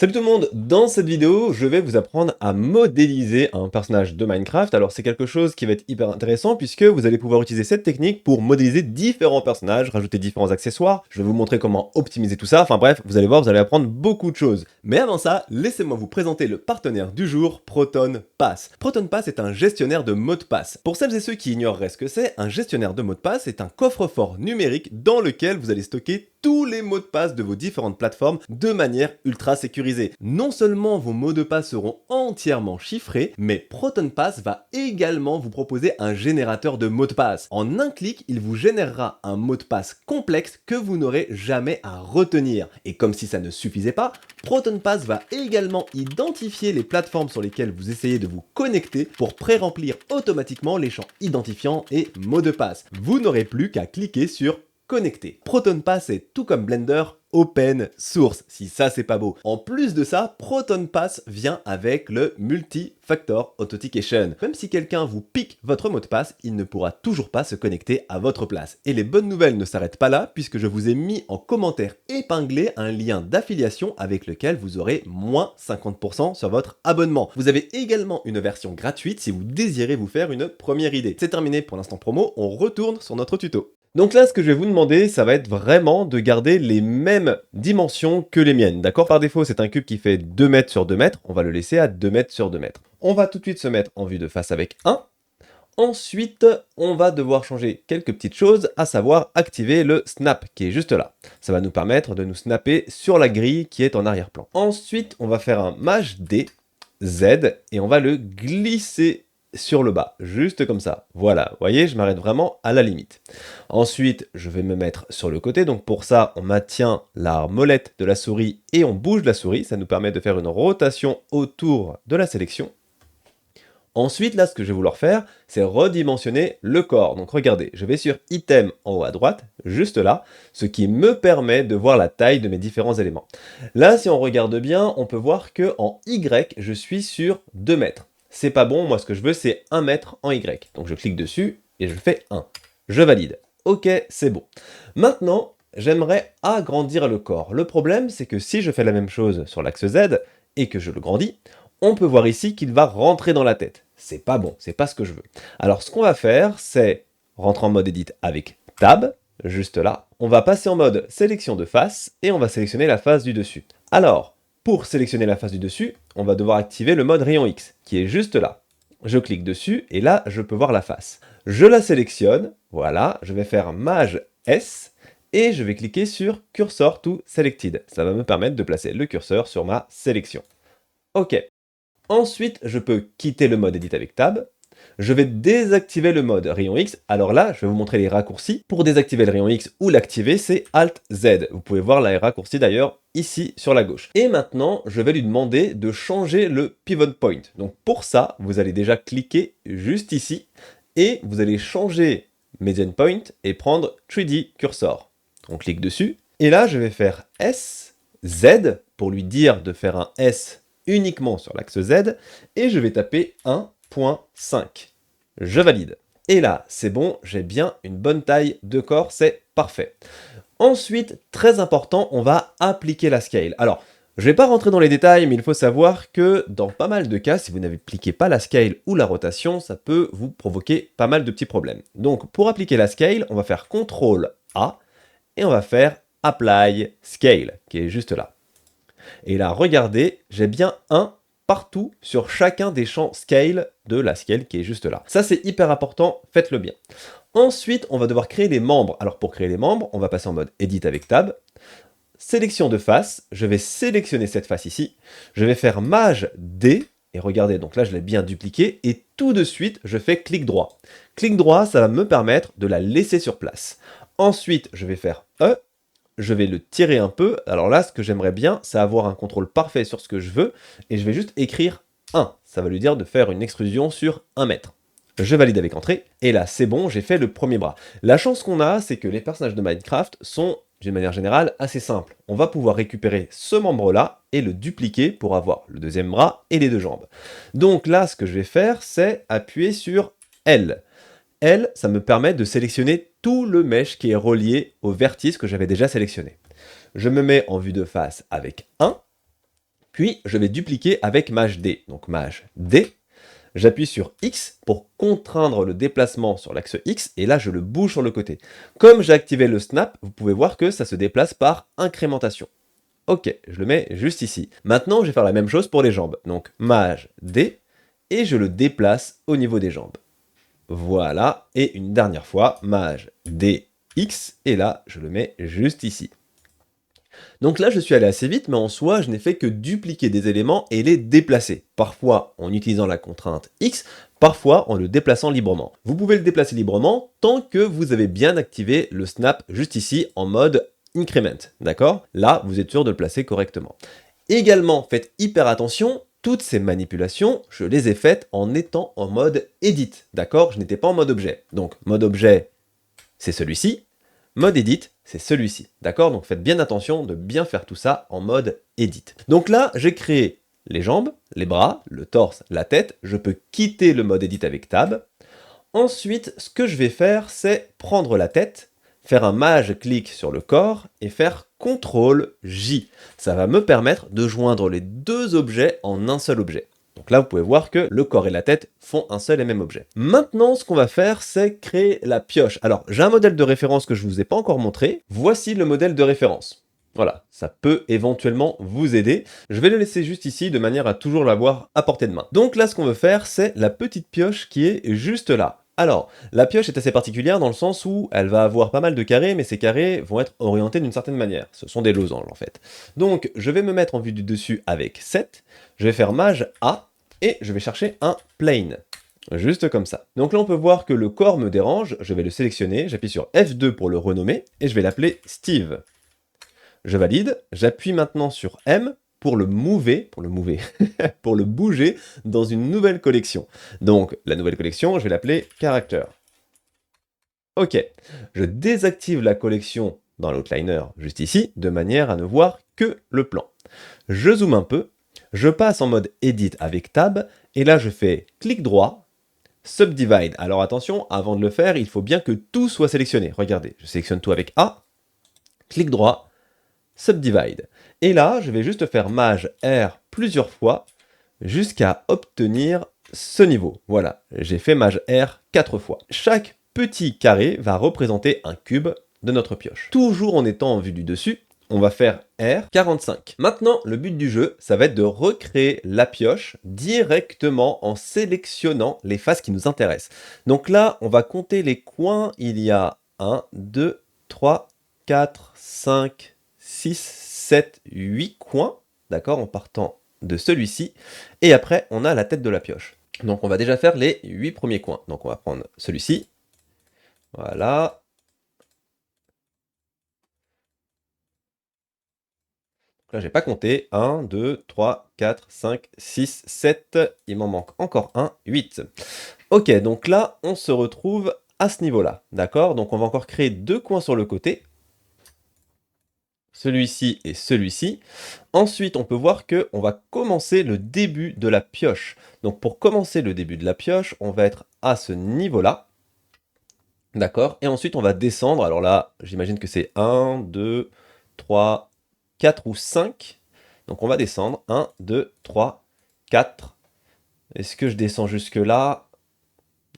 Salut tout le monde, dans cette vidéo, je vais vous apprendre à modéliser un personnage de Minecraft. Alors c'est quelque chose qui va être hyper intéressant puisque vous allez pouvoir utiliser cette technique pour modéliser différents personnages, rajouter différents accessoires. Je vais vous montrer comment optimiser tout ça. Enfin bref, vous allez voir, vous allez apprendre beaucoup de choses. Mais avant ça, laissez-moi vous présenter le partenaire du jour, ProtonPass. ProtonPass est un gestionnaire de mots de passe. Pour celles et ceux qui ignoreraient ce que c'est, un gestionnaire de mots de passe est un coffre-fort numérique dans lequel vous allez stocker tous les mots de passe de vos différentes plateformes de manière ultra sécurisée. Non seulement vos mots de passe seront entièrement chiffrés, mais ProtonPass va également vous proposer un générateur de mots de passe. En un clic, il vous générera un mot de passe complexe que vous n'aurez jamais à retenir. Et comme si ça ne suffisait pas, ProtonPass va également identifier les plateformes sur lesquelles vous essayez de vous connecter pour pré-remplir automatiquement les champs identifiants et mots de passe. Vous n'aurez plus qu'à cliquer sur connecté. ProtonPass est tout comme Blender open source, si ça c'est pas beau. En plus de ça, ProtonPass vient avec le Multi-Factor Authentication. Même si quelqu'un vous pique votre mot de passe, il ne pourra toujours pas se connecter à votre place. Et les bonnes nouvelles ne s'arrêtent pas là, puisque je vous ai mis en commentaire épinglé un lien d'affiliation avec lequel vous aurez moins 50% sur votre abonnement. Vous avez également une version gratuite si vous désirez vous faire une première idée. C'est terminé pour l'instant promo, on retourne sur notre tuto. Donc là, ce que je vais vous demander, ça va être vraiment de garder les mêmes dimensions que les miennes, d'accord? Par défaut, c'est un cube qui fait 2 mètres sur 2 mètres, on va le laisser à 2 mètres sur 2 mètres. On va tout de suite se mettre en vue de face avec 1. Ensuite, on va devoir changer quelques petites choses, à savoir activer le snap, qui est juste là. Ça va nous permettre de nous snapper sur la grille qui est en arrière-plan. Ensuite, on va faire un Maj D, Z, et on va le glisser sur le bas, juste comme ça. Voilà, vous voyez, je m'arrête vraiment à la limite. Ensuite, je vais me mettre sur le côté, donc pour ça, on maintient la molette de la souris et on bouge la souris, ça nous permet de faire une rotation autour de la sélection. Ensuite, là, ce que je vais vouloir faire, c'est redimensionner le corps. Donc regardez, je vais sur Item en haut à droite, juste là, ce qui me permet de voir la taille de mes différents éléments. Là, si on regarde bien, on peut voir que en Y, je suis sur 2 mètres. C'est pas bon, moi ce que je veux c'est 1 mètre en Y. Donc je clique dessus et je fais 1. Je valide. Ok, c'est bon. Maintenant, j'aimerais agrandir le corps. Le problème c'est que si je fais la même chose sur l'axe Z et que je le grandis, on peut voir ici qu'il va rentrer dans la tête. C'est pas bon, c'est pas ce que je veux. Alors ce qu'on va faire, c'est rentrer en mode Edit avec Tab, juste là. On va passer en mode sélection de face et on va sélectionner la face du dessus. Alors, pour sélectionner la face du dessus, on va devoir activer le mode rayon X, qui est juste là. Je clique dessus, et là, je peux voir la face. Je la sélectionne, voilà, je vais faire Maj S, et je vais cliquer sur Cursor to Selected. Ça va me permettre de placer le curseur sur ma sélection. Ok. Ensuite, je peux quitter le mode Edit avec Tab. Je vais désactiver le mode rayon X. Alors là, je vais vous montrer les raccourcis. Pour désactiver le rayon X ou l'activer, c'est Alt Z. Vous pouvez voir les raccourcis d'ailleurs ici sur la gauche. Et maintenant, je vais lui demander de changer le pivot point. Donc pour ça, vous allez déjà cliquer juste ici et vous allez changer median point et prendre 3D cursor. On clique dessus et là, je vais faire S, Z pour lui dire de faire un S uniquement sur l'axe Z et je vais taper 1.5. Je valide. Et là, c'est bon, j'ai bien une bonne taille de corps, c'est parfait. Ensuite, très important, on va appliquer la scale. Alors, je ne vais pas rentrer dans les détails, mais il faut savoir que dans pas mal de cas, si vous n'appliquez pas la scale ou la rotation, ça peut vous provoquer pas mal de petits problèmes. Donc, pour appliquer la scale, on va faire CTRL A et on va faire Apply Scale, qui est juste là. Et là, regardez, j'ai bien 1 partout sur chacun des champs scale de la scale qui est juste là. Ça, c'est hyper important, faites-le bien. Ensuite, on va devoir créer les membres. Alors, pour créer les membres, on va passer en mode Edit avec Tab. Sélection de face, je vais sélectionner cette face ici. Je vais faire Maj D, et regardez, donc là, je l'ai bien dupliqué, et tout de suite, je fais clic droit. Clic droit, ça va me permettre de la laisser sur place. Ensuite, je vais faire E, je vais le tirer un peu. Alors là, ce que j'aimerais bien, c'est avoir un contrôle parfait sur ce que je veux, et je vais juste écrire 1. Ça va lui dire de faire une extrusion sur 1 mètre. Je valide avec entrée, et là, c'est bon, j'ai fait le premier bras. La chance qu'on a, c'est que les personnages de Minecraft sont, d'une manière générale, assez simples. On va pouvoir récupérer ce membre-là, et le dupliquer pour avoir le deuxième bras et les 2 jambes. Donc là, ce que je vais faire, c'est appuyer sur L. L, ça me permet de sélectionner tout le mesh qui est relié au vertice que j'avais déjà sélectionné. Je me mets en vue de face avec 1, Puis, je vais dupliquer avec Maj D. Donc, Maj D, j'appuie sur X pour contraindre le déplacement sur l'axe X, et là, je le bouge sur le côté. Comme j'ai activé le snap, vous pouvez voir que ça se déplace par incrémentation. Ok, je le mets juste ici. Maintenant, je vais faire la même chose pour les jambes. Donc, Maj D, et je le déplace au niveau des jambes. Voilà, et une dernière fois, Maj D, X, et là, je le mets juste ici. Donc là, je suis allé assez vite, mais en soi, je n'ai fait que dupliquer des éléments et les déplacer. Parfois en utilisant la contrainte X, parfois en le déplaçant librement. Vous pouvez le déplacer librement tant que vous avez bien activé le snap juste ici en mode increment, d'accord? Là, vous êtes sûr de le placer correctement. Également, faites hyper attention, toutes ces manipulations, je les ai faites en étant en mode edit, d'accord? Je n'étais pas en mode objet. Donc, mode objet, c'est celui-ci. Mode edit, c'est celui-ci, d'accord? Donc faites bien attention de bien faire tout ça en mode edit. Donc là, j'ai créé les jambes, les bras, le torse, la tête. Je peux quitter le mode edit avec Tab. Ensuite, ce que je vais faire, c'est prendre la tête, faire un maj clic sur le corps et faire CTRL J. Ça va me permettre de joindre les deux objets en un seul objet. Donc là, vous pouvez voir que le corps et la tête font un seul et même objet. Maintenant, ce qu'on va faire, c'est créer la pioche. Alors, j'ai un modèle de référence que je ne vous ai pas encore montré. Voici le modèle de référence. Voilà, ça peut éventuellement vous aider. Je vais le laisser juste ici de manière à toujours l'avoir à portée de main. Donc là, ce qu'on veut faire, c'est la petite pioche qui est juste là. Alors, la pioche est assez particulière dans le sens où elle va avoir pas mal de carrés, mais ces carrés vont être orientés d'une certaine manière. Ce sont des losanges en fait. Donc, je vais me mettre en vue du dessus avec 7. Je vais faire Maj A et je vais chercher un plane. Juste comme ça. Donc là, on peut voir que le corps me dérange. Je vais le sélectionner. J'appuie sur F2 pour le renommer et je vais l'appeler Steve. Je valide. J'appuie maintenant sur M pour le mover, pour le bouger dans une nouvelle collection. Donc, la nouvelle collection, je vais l'appeler Character. Ok. Je désactive la collection dans l'outliner juste ici, de manière à ne voir que le plan. Je zoome un peu. Je passe en mode Edit avec Tab, et là je fais clic droit, Subdivide. Alors attention, avant de le faire, il faut bien que tout soit sélectionné. Regardez, je sélectionne tout avec A, clic droit, Subdivide. Et là, je vais juste faire Maj R plusieurs fois, jusqu'à obtenir ce niveau. Voilà, j'ai fait Maj R 4 fois. Chaque petit carré va représenter un cube de notre pioche. Toujours en étant en vue du dessus, on va faire R45. Maintenant, le but du jeu, ça va être de recréer la pioche directement en sélectionnant les faces qui nous intéressent. Donc là, on va compter les coins. Il y a 1, 2, 3, 4, 5, 6, 7, 8 coins, d'accord, en partant de celui-ci. Et après, on a la tête de la pioche. Donc on va déjà faire les 8 premiers coins. Donc on va prendre celui-ci. Voilà. Là, j'ai pas compté. 1, 2, 3, 4, 5, 6, 7. Il m'en manque encore un, 8. Ok, donc là, on se retrouve à ce niveau-là. D'accord? Donc on va encore créer deux coins sur le côté. Celui-ci et celui-ci. Ensuite, on peut voir qu'on va commencer le début de la pioche. Donc pour commencer le début de la pioche, on va être à ce niveau-là. D'accord? Et ensuite, on va descendre. Alors là, j'imagine que c'est 1, 2, 3, 4 ou 5. Donc on va descendre. 1, 2, 3, 4. Est-ce que je descends jusque là?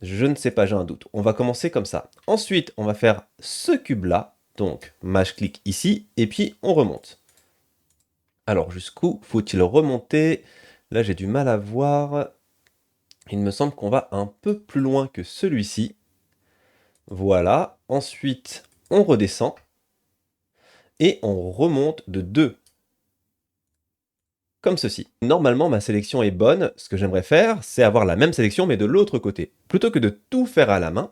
Je ne sais pas, j'ai un doute. On va commencer comme ça. Ensuite, on va faire ce cube-là. Donc, Maj clic ici, et puis on remonte. Alors, jusqu'où faut-il remonter? Là, j'ai du mal à voir. Il me semble qu'on va un peu plus loin que celui-ci. Voilà. Ensuite, on redescend. Et on remonte de 2. Comme ceci. Normalement, ma sélection est bonne. Ce que j'aimerais faire, c'est avoir la même sélection, mais de l'autre côté. Plutôt que de tout faire à la main,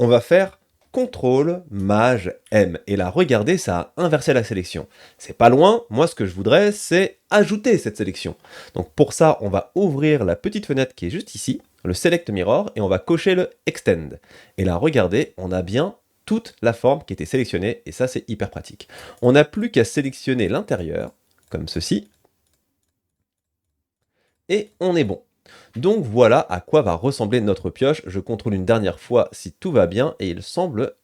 on va faire CTRL, Maj, M. Et là, regardez, ça a inversé la sélection. C'est pas loin. Moi, ce que je voudrais, c'est ajouter cette sélection. Donc pour ça, on va ouvrir la petite fenêtre qui est juste ici, le Select Mirror, et on va cocher le Extend. Et là, regardez, on a bien toute la forme qui était sélectionnée, et ça, c'est hyper pratique. On n'a plus qu'à sélectionner l'intérieur, comme ceci, et on est bon. Donc voilà à quoi va ressembler notre pioche. Je contrôle une dernière fois si tout va bien, et il semble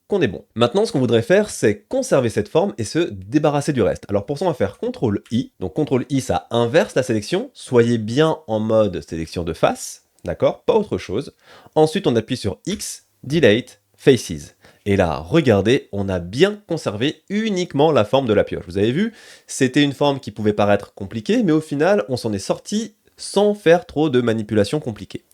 qu'on est bon. Maintenant, ce qu'on voudrait faire, c'est conserver cette forme et se débarrasser du reste. Alors pour ça, on va faire CTRL-I. Donc CTRL-I, ça inverse la sélection. Soyez bien en mode sélection de face, d'accord? Pas autre chose. Ensuite, on appuie sur X, Delete, Faces. Et là, regardez, on a bien conservé uniquement la forme de la pioche. Vous avez vu, c'était une forme qui pouvait paraître compliquée, mais au final, on s'en est sorti sans faire trop de manipulations compliquées.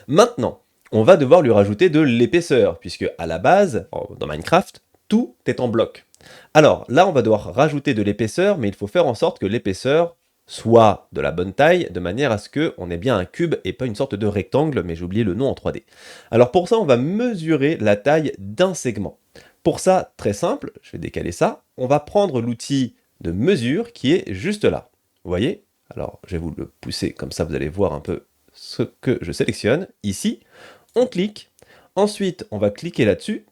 Maintenant, on va devoir lui rajouter de l'épaisseur, puisque à la base, dans Minecraft, tout est en bloc. Alors là, on va devoir rajouter de l'épaisseur, mais il faut faire en sorte que l'épaisseur soit de la bonne taille, de manière à ce qu'on ait bien un cube et pas une sorte de rectangle, mais j'ai oublié le nom en 3D. Alors pour ça, on va mesurer la taille d'un segment. Pour ça, très simple, je vais décaler ça, on va prendre l'outil de mesure qui est juste là. Vous voyez? Alors je vais vous le pousser, comme ça vous allez voir un peu ce que je sélectionne. Ici, on clique, ensuite on va cliquer là-dessus,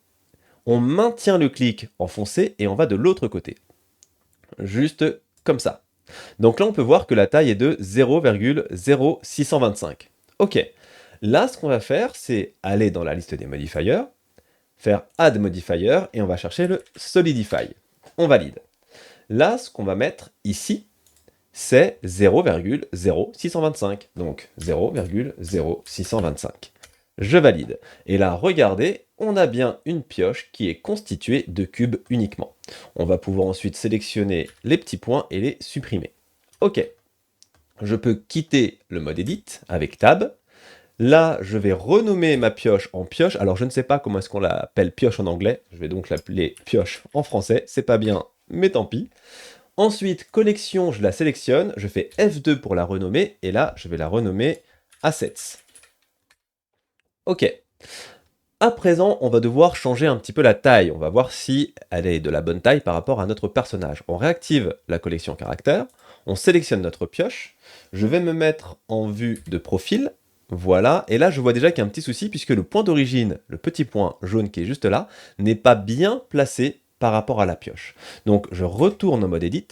on maintient le clic enfoncé et on va de l'autre côté. Juste comme ça. Donc là, on peut voir que la taille est de 0,0625. Ok. Là, ce qu'on va faire, c'est aller dans la liste des modifiers, faire Add Modifier, et on va chercher le Solidify. On valide. Là, ce qu'on va mettre ici, c'est 0,0625. Donc 0,0625. Je valide. Et là, regardez, on a bien une pioche qui est constituée de cubes uniquement. On va pouvoir ensuite sélectionner les petits points et les supprimer. Ok. Je peux quitter le mode Edit avec Tab. Là, je vais renommer ma pioche en pioche. Alors, je ne sais pas comment est-ce qu'on l'appelle pioche en anglais. Je vais donc l'appeler pioche en français. C'est pas bien, mais tant pis. Ensuite, collection, je la sélectionne. Je fais F2 pour la renommer. Et là, je vais la renommer Assets. Ok. À présent, on va devoir changer un petit peu la taille. On va voir si elle est de la bonne taille par rapport à notre personnage. On réactive la collection caractère, on sélectionne notre pioche, je vais me mettre en vue de profil, voilà, et là je vois déjà qu'il y a un petit souci puisque le point d'origine, le petit point jaune qui est juste là, n'est pas bien placé par rapport à la pioche. Donc je retourne au mode Edit,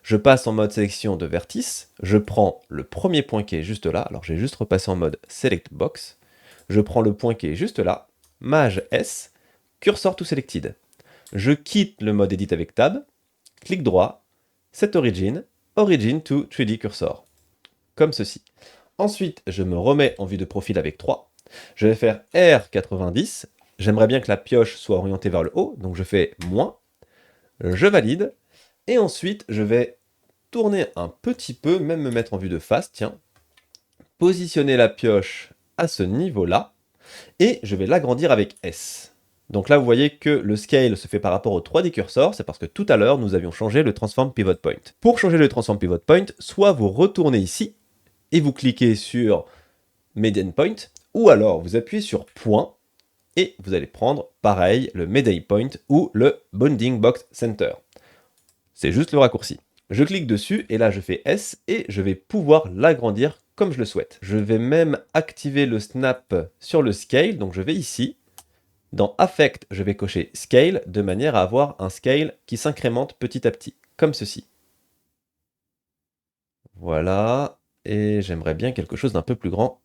je passe en mode sélection de vertice, je prends le premier point qui est juste là, alors je vais juste repasser en mode Select Box, je prends le point qui est juste là, Maj S, Cursor to Selected. Je quitte le mode Edit avec Tab, clic droit, Set Origin, Origin to 3D Cursor. Comme ceci. Ensuite, je me remets en vue de profil avec 3. Je vais faire R90. J'aimerais bien que la pioche soit orientée vers le haut, donc je fais moins. Je valide. Et ensuite, je vais tourner un petit peu, même me mettre en vue de face, tiens. Positionner la pioche à ce niveau-là. Et je vais l'agrandir avec S. Donc là, vous voyez que le scale se fait par rapport au 3D cursor, c'est parce que tout à l'heure, nous avions changé le Transform Pivot Point. Pour changer le Transform Pivot Point, soit vous retournez ici, et vous cliquez sur Median Point, ou alors vous appuyez sur Point, et vous allez prendre, pareil, le Median Point ou le Bounding Box Center. C'est juste le raccourci. Je clique dessus, et là je fais S, et je vais pouvoir l'agrandir comme je le souhaite. Je vais même activer le snap sur le scale, donc je vais ici. Dans Affect, je vais cocher Scale, de manière à avoir un scale qui s'incrémente petit à petit, comme ceci. Voilà, et j'aimerais bien quelque chose d'un peu plus grand,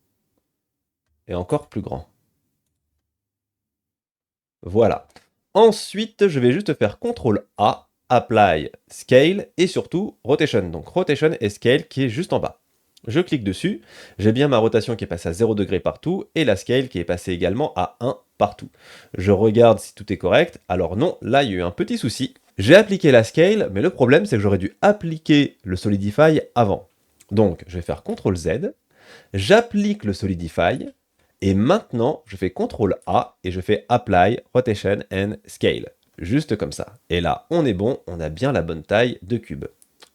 et encore plus grand. Voilà. Ensuite, je vais juste faire CTRL-A, Apply, Scale, et surtout Rotation. Donc Rotation et Scale qui est juste en bas. Je clique dessus, j'ai bien ma rotation qui est passée à 0 degré partout, et la Scale qui est passée également à 1 partout. Je regarde si tout est correct, alors non, là il y a eu un petit souci. J'ai appliqué la Scale, mais le problème c'est que j'aurais dû appliquer le Solidify avant. Donc je vais faire CTRL-Z, j'applique le Solidify, et maintenant, je fais CTRL-A et je fais Apply, Rotation and Scale. Juste comme ça. Et là, on est bon, on a bien la bonne taille de cube.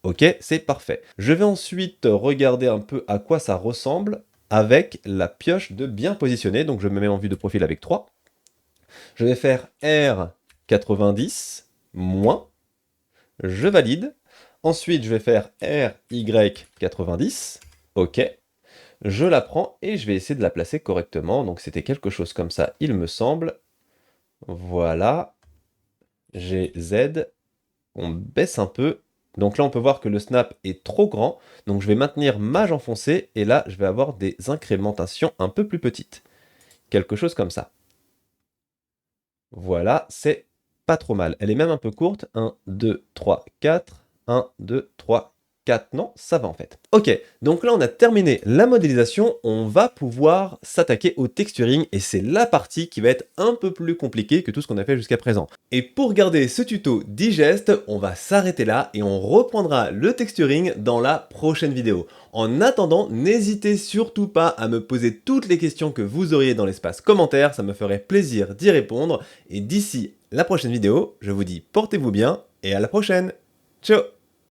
Ok, c'est parfait. Je vais ensuite regarder un peu à quoi ça ressemble avec la pioche de bien positionner. Donc je me mets en vue de profil avec 3. Je vais faire R90 moins. Je valide. Ensuite, je vais faire RY90. Ok. Je la prends et je vais essayer de la placer correctement. Donc c'était quelque chose comme ça, il me semble. Voilà. J'ai Z. On baisse un peu. Donc là, on peut voir que le snap est trop grand. Donc je vais maintenir Maj enfoncé. Et là, je vais avoir des incrémentations un peu plus petites. Quelque chose comme ça. Voilà, c'est pas trop mal. Elle est même un peu courte. 1, 2, 3, 4. 1, 2, 3, 4. Non, ça va en fait. Ok, donc là on a terminé la modélisation, on va pouvoir s'attaquer au texturing et c'est la partie qui va être un peu plus compliquée que tout ce qu'on a fait jusqu'à présent. Et pour garder ce tuto digeste, on va s'arrêter là et on reprendra le texturing dans la prochaine vidéo. En attendant, n'hésitez surtout pas à me poser toutes les questions que vous auriez dans l'espace commentaire, ça me ferait plaisir d'y répondre. Et d'ici la prochaine vidéo, je vous dis portez-vous bien et à la prochaine. Ciao!